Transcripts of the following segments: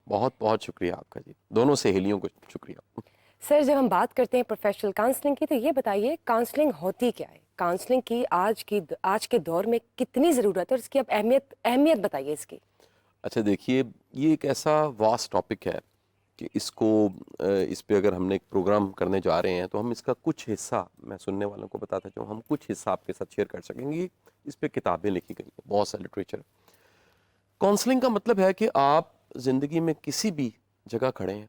بہت بہت شکریہ آپ کا جی، دونوں سہیلیوں کو شکریہ۔ سر جب ہم بات کرتے ہیں پروفیشنل کاؤنسلنگ کی تو یہ بتائیے کاؤنسلنگ ہوتی کیا ہے؟ کاؤنسلنگ کی آج کے دور میں کتنی ضرورت ہے اور اس کی اب اہمیت بتائیے اس کی۔ اچھا دیکھیے، یہ ایک ایسا واسٹ ٹاپک ہے کہ اس پہ اگر ہم نے ایک پروگرام کرنے جا رہے ہیں تو ہم اس کا کچھ حصہ میں سننے والوں کو بتاتا چاہوں، ہم کچھ حصہ آپ کے ساتھ شیئر کر سکیں گے۔ اس پہ کتابیں لکھی گئی ہیں، بہت سا لٹریچر۔ کاؤنسلنگ کا مطلب ہے کہ آپ زندگی میں کسی بھی جگہ کھڑے ہیں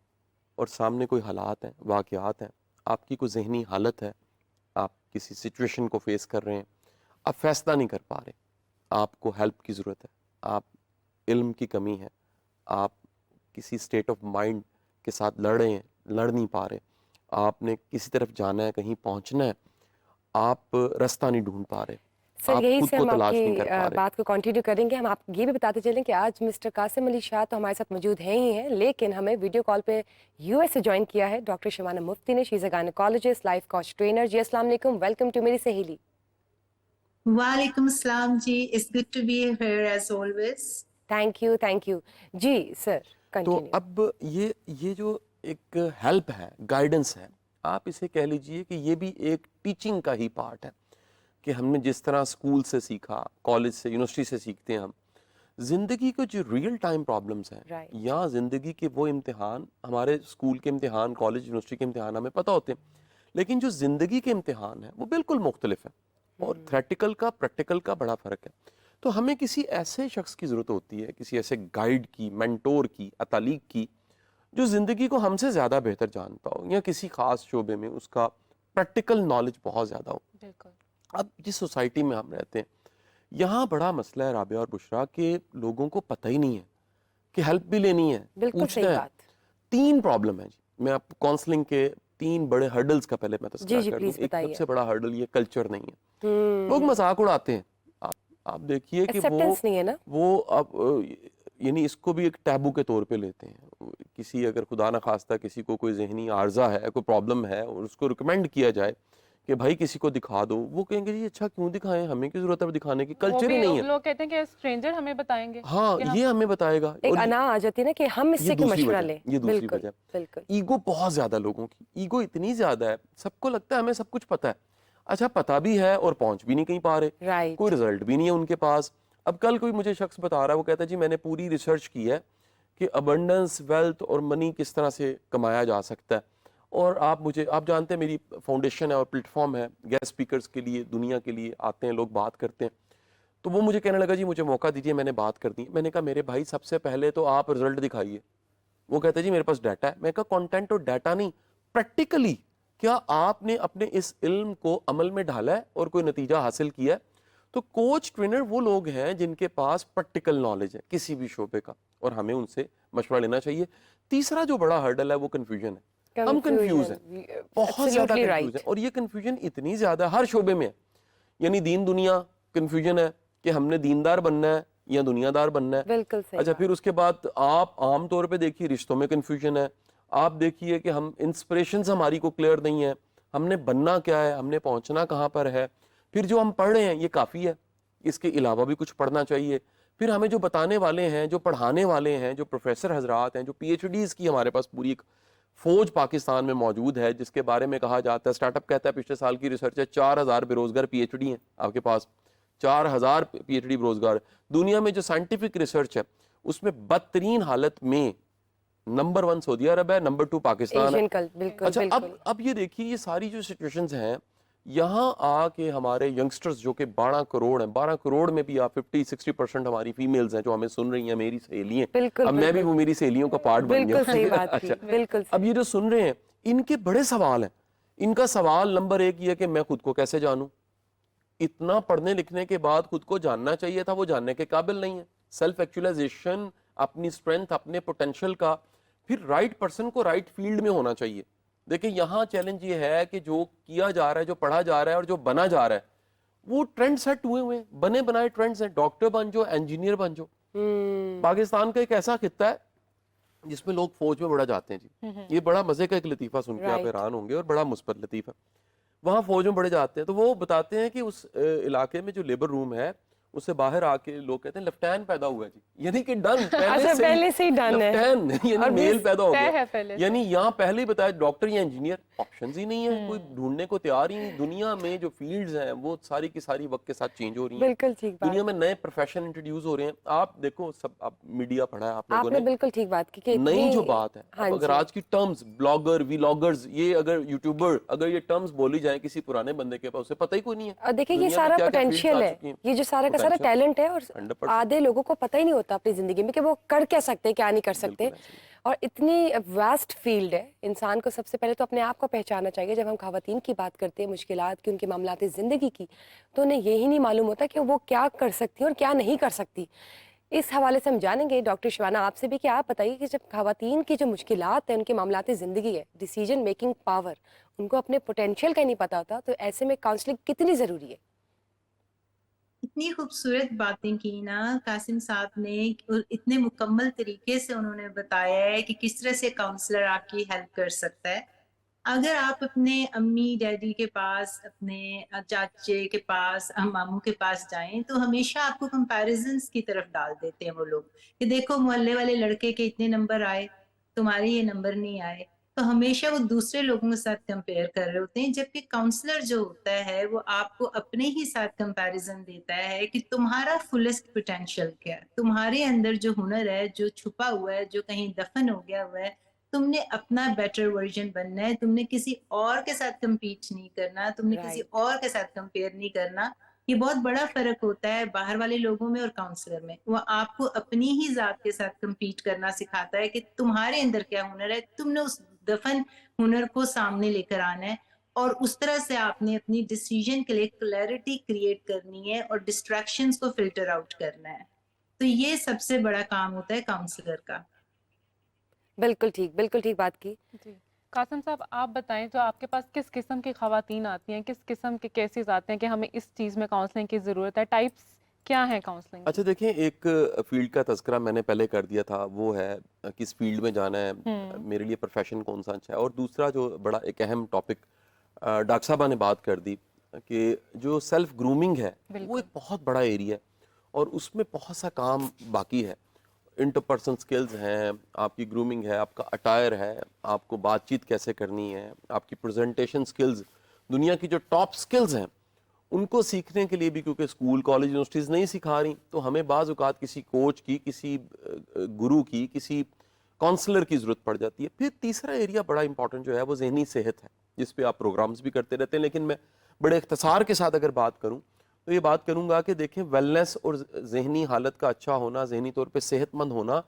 اور سامنے کوئی حالات ہیں، واقعات ہیں، آپ کی کوئی ذہنی حالت ہے، آپ کسی سچویشن کو فیس کر رہے ہیں، آپ فیصلہ نہیں کر پا رہے، آپ کو ہیلپ کی ضرورت ہے، آپ علم کی کمی ہے، آپ کسی اسٹیٹ آف مائنڈ کے ساتھ لڑ رہے ہیں، لڑ نہیں پا رہے، آپ نے کسی طرف جانا ہے، کہیں پہنچنا ہے، آپ راستہ نہیں ڈھونڈ پا رہے، سر آپ یہی خود سے کو ہم آپ تلاش نہیں کی کر پا رہے۔ بات کو کنٹینیو کریں گے۔ ہم آپ یہ بھی بتاتے چلیں کہ آج مسٹر قاسم علی شاہ تو ہمارے ساتھ موجود ہیں ہی ہیں، لیکن ہمیں ویڈیو کال پہ یو ایس سے جوائن کیا ہے ڈاکٹر شبانہ مفتی نے۔ She is a gynaecologist, life coach, trainer. جی السلام علیکم، ویلکم ٹو میری سہیلی۔ وعلیکم السلام جی، it's good to be here as always. Thank you جی سر، تو کنٹینیو۔ اب یہ جو ایک ہیلپ ہے، گائیڈنس ہے، آپ اسے کہہ لیجئے کہ یہ بھی ایک ٹیچنگ کا ہی پارٹ ہے کہ ہم نے جس طرح اسکول سے سیکھا، کالج سے، یونیورسٹی سے سیکھتے ہیں ہم، زندگی کو جو ریئل ٹائم پرابلمس ہیں Right. یا زندگی کے وہ امتحان، ہمارے اسکول کے امتحان، کالج یونیورسٹی کے امتحان ہمیں پتہ ہوتے ہیں، لیکن جو زندگی کے امتحان ہیں وہ بالکل مختلف ہیں اور تھیٹیکل کا پریکٹیکل کا بڑا فرق ہے۔ تو ہمیں کسی ایسے شخص کی ضرورت ہوتی ہے، کسی ایسے گائیڈ کی، مینٹور کی، اتالیق کی، جو زندگی کو ہم سے زیادہ بہتر جانتا ہو یا کسی خاص شعبے میں اس کا پریکٹیکل نالج بہت زیادہ ہو۔ بالکل۔ اب جس سوسائٹی میں ہم رہتے ہیں یہاں بڑا مسئلہ ہے رابعہ اور بشریٰ کہ لوگوں کو پتہ ہی نہیں ہے کہ ہیلپ بھی لینی ہے، بالکل صحیح پوچھنا ہے۔ بات۔ 3 پرابلم ہیں جی، میں آپ کاؤنسلنگ کے 3 بڑے ہرڈلز کا پہلے میں تذکرہ جی کر دوں۔ پلیز ایک سب بتائیے۔ سے بڑا ہرڈل یہ کلچر نہیں ہے، لوگ مذاق اڑاتے ہیں۔ آپ دیکھیے کہ ایکسیپٹنس نہیں ہے نا۔ وہ اب یعنی اس کو بھی ایک ٹیبو کے طور پہ لیتے ہیں۔ کسی اگر خدا نخواستہ کسی کو کوئی ذہنی عارضہ ہے، کوئی پرابلم ہے اور اس کو ریکمینڈ کیا جائے کہ بھائی کسی کو دکھا دو، وہ کہیں گے جی اچھا کیوں دکھائیں، ہمیں کی ضرورت ہے دکھانے کی، کلچر ہی نہیں ہے۔ لوگ کہتے ہیں کہ اسٹرینجر ہمیں بتائیں گے۔ ہاں یہ ہمیں بتائے گا، ایک اور انا آ جاتی ہے نا کہ ہم اس یہ سے کیوں دوسری مشورہ وجہ، لیں۔ یہ دوسری بالکل وجہ۔ بالکل۔ ایگو بہت زیادہ لوگوں کی، ایگو اتنی زیادہ ہے، سب کو لگتا ہے ہمیں سب کچھ پتہ ہے۔ اچھا پتہ بھی ہے اور پہنچ بھی نہیں کہیں پا رہے، رائٹ۔ کوئی رزلٹ بھی نہیں ہے ان کے پاس۔ اب کل کوئی مجھے شخص بتا رہا ہے، وہ کہتا ہے جی میں نے پوری ریسرچ کی ہے کہ ابنڈنس، ویلتھ اور منی کس طرح سے کمایا جا سکتا ہے، اور آپ جانتے ہیں میری فاؤنڈیشن ہے اور پلیٹ فارم ہے، گیسٹ اسپیکرز کے لیے، دنیا کے لیے آتے ہیں لوگ، بات کرتے ہیں۔ تو وہ مجھے کہنے لگا جی مجھے موقع دیجیے، میں نے بات کر دی۔ میں نے کہا میرے بھائی سب سے پہلے تو آپ رزلٹ دکھائیے۔ وہ کہتے ہیں جی میرے پاس ڈیٹا ہے۔ میں کہا کانٹینٹ اور ڈیٹا نہیں، پریکٹیکلی کیا آپ نے اپنے اس علم کو عمل میں ڈالا ہے اور کوئی نتیجہ حاصل کیا ہے؟ تو کوچ ٹرینر وہ لوگ ہیں جن کے پاس پریکٹیکل نالج ہے کسی بھی شعبے کا، اور ہمیں ان سے مشورہ لینا چاہیے۔ تیسرا جو بڑا ہرڈل ہے وہ کنفیوژن ہے، ہم کنفیوز ہیں، بہت زیادہ کنفیوز ہیں، اور یہ کنفیوژن اتنی زیادہ ہر شعبے میں ہے، یعنی دین دنیا کنفیوژن ہے کہ ہم نے دیندار بننا ہے یا دنیا دار بننا ہے۔ بالکل صحیح اچھا بات۔ پھر اس کے بعد آپ عام طور پہ دیکھیے رشتوں میں کنفیوژن ہے، آپ دیکھیے کہ ہم انسپریشنز ہماری کو کلیئر نہیں ہیں، ہم نے بننا کیا ہے، ہم نے پہنچنا کہاں پر ہے۔ پھر جو ہم پڑھ رہے ہیں یہ کافی ہے، اس کے علاوہ بھی کچھ پڑھنا چاہیے۔ پھر ہمیں جو بتانے والے ہیں، جو پڑھانے والے ہیں، جو پروفیسر حضرات ہیں، جو پی ایچ ڈیز کی ہمارے پاس پوری ایک فوج پاکستان میں موجود ہے، جس کے بارے میں کہا جاتا ہے، اسٹارٹ اپ کہتا ہے پچھلے سال کی ریسرچ ہے 4000 بے روزگار پی ایچ ڈی ہیں آپ کے پاس، 4000 پی ایچ ڈی بے روزگار۔ دنیا میں جو سائنٹیفک ریسرچ ہے اس میں بدترین حالت میں نمبر 1 سعودی عرب ہے، نمبر 2 پاکستان ہے۔ بالکل اچھا بالکل۔ اب یہ دیکھیے یہ ساری جو سچویشنز ہیں، یہاں آ کے ہمارے ینگسٹرز جو کہ 12 کروڑ ہیں، 12 کروڑ میں بھی آپ 50-60% ہماری فیمیلز ہیں جو ہمیں سن رہی ہیں، میری سہیلی ہیں، بالکل اب میں بھی وہ میری سہیلیوں کا پارٹ بن گیا۔ بالکل صحیح بات کی، اچھا بالکل اب یہ جو سن رہے ہیں ان کے بڑے سوال ہیں۔ ان کا سوال نمبر 1 یہ کہ میں خود کو کیسے جانوں، اتنا پڑھنے لکھنے کے بعد خود کو جاننا چاہیے تھا، وہ جاننے کے قابل نہیں ہے۔ سیلف ایکچولائزیشن، اپنی اسٹرینتھ، اپنے پوٹینشیل کا، پھر رائٹ پرسن کو رائٹ فیلڈ میں ہونا چاہیے۔ دیکھیں یہاں چیلنج یہ ہے کہ جو کیا جا رہا ہے، جو پڑھا جا رہا ہے اور جو بنا جا رہا ہے وہ ٹرینڈ سیٹ ہوئے ہیں، بنے بنائے ٹرینڈز ہیں، ڈاکٹر بن جاؤ، انجینئر بن جاؤ۔ پاکستان کا ایک ایسا خطہ ہے جس میں لوگ فوج میں بڑا جاتے ہیں جی، یہ بڑا مزے کا ایک لطیفہ سن کے آپ حیران ہوں گے اور بڑا مثبت لطیفہ۔ وہاں فوج میں بڑے جاتے ہیں تو وہ بتاتے ہیں کہ اس علاقے میں جو لیبر روم ہے اس سے باہر آ کے لوگ کہتے ہیں لیفٹین پیدا ہوا ہے جی، یعنی کہ ڈن اچھا پہلے سے ہی ڈن ہے، لیفٹین یعنی میل پیدا ہو طے گیا، ہے پہلے سے۔ یعنی یہاں پہلے ہی بتایا ڈاکٹر یا انجینئر آپشنز ہی نہیں ہے، کوئی ڈھونڈنے کو تیار ہی نہیں۔ دنیا میں جو فیلڈز ہیں وہ ساری کی ساری وقت کے ساتھ چینج ہو رہی ہیں، بالکل ٹھیک بات، دنیا میں نئے پروفیشن انٹروڈیوس ہو رہے ہیں۔ آپ دیکھو سب، آپ میڈیا پڑھا ہے آپ آپ لوگوں نے نے، بالکل ٹھیک بات کی کہ نئی جو بات ہے، ہاں اب اگر جی، آج کی ٹرمز بلاگر ویلاگرز، یہ اگر یوٹیوبر، اگر یہ ٹرمز بولی جائیں کسی پرانے بندے کے پاس، اسے پتہ ہی کوئی نہیں ہے۔ اور دیکھیں یہ دنیا میں سارا کیا کیا فیلڈز آ پوٹینشیل ہے، چکی ہیں، یہ جو سارا کا سارا potential، ٹیلنٹ ہے، اور 100%، آدھے لوگوں کو پتہ ہی نہیں ہوتا اپنی زندگی میں کہ وہ کر کیا سکتے ہیں، کیا نہیں کر سکتے، بالکل ایسے ہی۔ اور اتنی واسٹ فیلڈ ہے۔ انسان کو سب سے پہلے تو اپنے آپ کو پہچاننا چاہیے۔ جب ہم خواتین کی بات کرتے ہیں، مشکلات کی، ان کے معاملات زندگی کی، تو انہیں یہی نہیں معلوم ہوتا کہ وہ کیا کر سکتی ہیں اور کیا نہیں کر سکتی۔ اس حوالے سے ہم جانیں گے ڈاکٹر شبانہ آپ سے بھی کہ آپ بتائیے کہ جب خواتین کی جو مشکلات ہیں، ان کے معاملات زندگی ہے، ڈیسیجن میکنگ پاور، ان کو اپنے پوٹینشیل کا نہیں پتا ہوتا، تو ایسے میں کاؤنسلنگ کتنی ضروری ہے؟ اتنی خوبصورت باتیں کی نا قاسم صاحب نے، اور اتنے مکمل طریقے سے انہوں نے بتایا ہے کہ کس طرح سے کاؤنسلر آپ کی ہیلپ کر سکتا ہے۔ اگر آپ اپنے امی ڈیڈی کے پاس، اپنے چاچے کے پاس، ماموں کے پاس جائیں تو ہمیشہ آپ کو کمپیریزنس کی طرف ڈال دیتے ہیں وہ لوگ، کہ دیکھو محلے والے لڑکے کے اتنے نمبر آئے، تمہارے یہ نمبر نہیں آئے، تو ہمیشہ وہ دوسرے لوگوں کے ساتھ کمپیئر کر رہے ہوتے ہیں، جبکہ کاؤنسلر جو ہوتا ہے وہ آپ کو اپنے ہی ساتھ کمپیریزن دیتا ہے کہ تمہارا فلسٹ پوٹینشیل کیا ہے، تمہارے اندر جو ہنر ہے، جو چھپا ہوا ہے، جو کہیں دفن ہو گیا ہوا ہے، تم نے اپنا بیٹر ورژن بننا ہے، تم نے کسی اور کے ساتھ کمپیٹ نہیں کرنا، تم نے کسی رائٹ، اور کے ساتھ کمپیئر نہیں کرنا۔ یہ بہت بڑا فرق ہوتا ہے باہر والے لوگوں میں اور کاؤنسلر میں۔ وہ آپ کو اپنی ہی ذات کے ساتھ کمپیٹ کرنا سکھاتا ہے کہ تمہارے اندر کیا ہنر ہے، تم نے اس دفن ہنر کو سامنے لے کر آنا ہے، اور اس طرح سے آپ نے اپنی ڈیسیجن کے لیے کلیئرٹی کریٹ کرنی ہے اور ڈسٹریکشنز کو فلٹر آؤٹ کرنا ہے۔ تو یہ سب سے بڑا کام ہوتا ہے کاؤنسلر کا۔ بالکل ٹھیک بات کی۔ جی قاسم صاحب آپ بتائیں، تو آپ کے پاس کس قسم کی خواتین آتی ہیں، کس قسم کے کیسز آتے ہیں کہ ہمیں اس چیز میں کاؤنسلنگ کی ضرورت ہے؟ ٹائپس کیا ہیں کاؤنسلنگ؟ اچھا دیکھیں، ایک فیلڈ کا تذکرہ میں نے پہلے کر دیا تھا، وہ ہے کس فیلڈ میں جانا ہے، میرے لیے پروفیشن کون سا اچھا ہے، اور دوسرا جو بڑا ایک اہم ٹاپک ڈاکٹر صاحبہ نے بات کر دی کہ جو سیلف گرومنگ ہے وہ ایک بہت بڑا ایریا ہے، اور اس میں بہت سا کام باقی ہے۔ انٹرپرسنل سکلز ہیں، آپ کی گرومنگ ہے، آپ کا اٹائر ہے، آپ کو بات چیت کیسے کرنی ہے، آپ کی پریزنٹیشن سکلز، دنیا کی جو ٹاپ سکلز ہیں ان کو سیکھنے کے لیے بھی، کیونکہ اسکول کالج یونیورسٹیز نہیں سکھا رہی، تو ہمیں بعض اوقات کسی کوچ کی، کسی گرو کی، کسی کاؤنسلر کی ضرورت پڑ جاتی ہے۔ پھر تیسرا ایریا بڑا امپورٹنٹ جو ہے وہ ذہنی صحت ہے، جس پہ آپ پروگرامز بھی کرتے رہتے ہیں، لیکن میں بڑے اختصار کے ساتھ اگر بات کروں تو یہ بات کروں گا کہ دیکھیں ویلنس اور ذہنی حالت کا اچھا ہونا، ذہنی طور پہ صحت مند ہونا،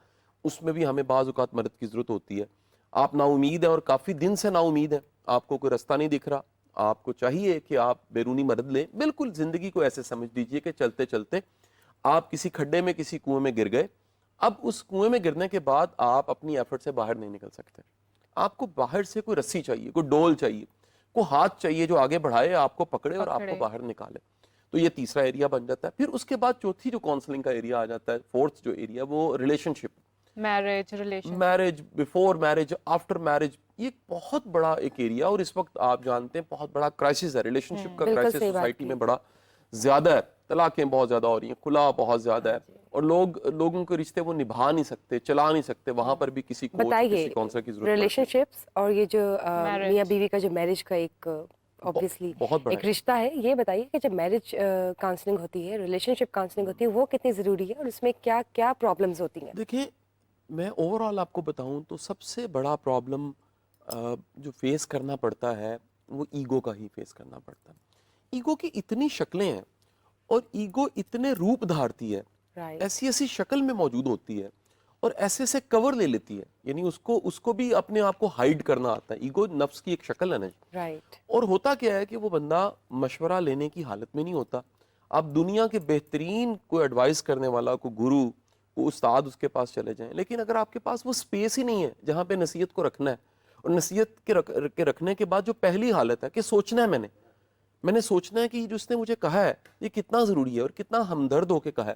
اس میں بھی ہمیں بعض اوقات مدد کی ضرورت ہوتی ہے۔ آپ نا امید ہیں اور کافی دن سے نا امید ہیں، آپ کو کوئی رستہ نہیں دکھ رہا، آپ کو چاہیے کہ آپ بیرونی مدد لیں۔ بالکل زندگی کو ایسے سمجھ لیجئے کہ چلتے چلتے آپ کسی کھڈے میں، کسی کنویں میں گر گئے، اب اس کنویں میں گرنے کے بعد آپ اپنی ایفرٹ سے باہر نہیں نکل سکتے، آپ کو باہر سے کوئی رسی چاہیے، کوئی ڈول چاہیے، کوئی ہاتھ چاہیے جو آگے بڑھائے، آپ کو پکڑے اور آپ کو باہر نکالے۔ تو یہ تیسرا ایریا بن جاتا ہے۔ پھر اس کے بعد چوتھی جو کاؤنسلنگ کا ایریا آ جاتا ہے، فورتھ جو ایریا، وہ relationship, marriage, relation, marriage, before marriage, after marriage, یہ بہت بڑا ایک ایریا، اور اس وقت آپ جانتے ہیں بہت بڑا کرائسس ہے، ریلیشن شپ کا بالکل کرائسس صحیح بات سوسائٹی کی، میں بڑا زیادہ ہے، طلاقیں بہت زیادہ ہو رہی ہیں، خلا بہت زیادہ ہے، اور لوگوں کے رشتے وہ نبھا نہیں سکتے، چلا نہیں سکتے، وہاں پر بھی کسی کوچ، بتائیے کسی کاؤنسلر کی ضرورت ریلیشن پڑتی ہے۔ شپس اور یہ جو Marriage. میاں بیوی کا جو میرج کا ایک obviously بہت بڑا ایک رشتہ ہے، یہ بتائیے کہ جب میرج کاؤنسلنگ ہوتی ہے، ریلیشن شپ کاؤنسلنگ ہوتی ہے، وہ کتنی ضروری ہے اور اس میں کیا کیا پرابلمز ہوتی ہیں؟ دیکھیں، میں اوور آل آپ کو بتاؤں تو سب سے بڑا پرابلم جو فیس کرنا پڑتا ہے وہ ایگو کا ہی فیس کرنا پڑتا ہے۔ ایگو کی اتنی شکلیں ہیں اور ایگو اتنے روپ دھارتی ہے، رائٹ، ایسی ایسی شکل میں موجود ہوتی ہے اور ایسے ایسے کور لے لیتی ہے، یعنی اس کو بھی اپنے آپ کو ہائیڈ کرنا آتا ہے۔ ایگو نفس کی ایک شکل ہے نا جی۔ رائٹ، اور ہوتا کیا ہے کہ وہ بندہ مشورہ لینے کی حالت میں نہیں ہوتا۔ اب دنیا کے بہترین کوئی ایڈوائز کرنے والا، کوئی گرو، کوئی استاد اس کے پاس چلے جائیں، لیکن اگر آپ کے پاس وہ سپیس ہی نہیں ہے جہاں پہ نصیحت کو رکھنا ہے، اور نصیحت کے رکھنے کے بعد جو پہلی حالت ہے کہ سوچنا ہے، میں نے سوچنا ہے کہ جو اس نے مجھے کہا ہے یہ کتنا ضروری ہے اور کتنا ہمدرد ہو کے کہا ہے،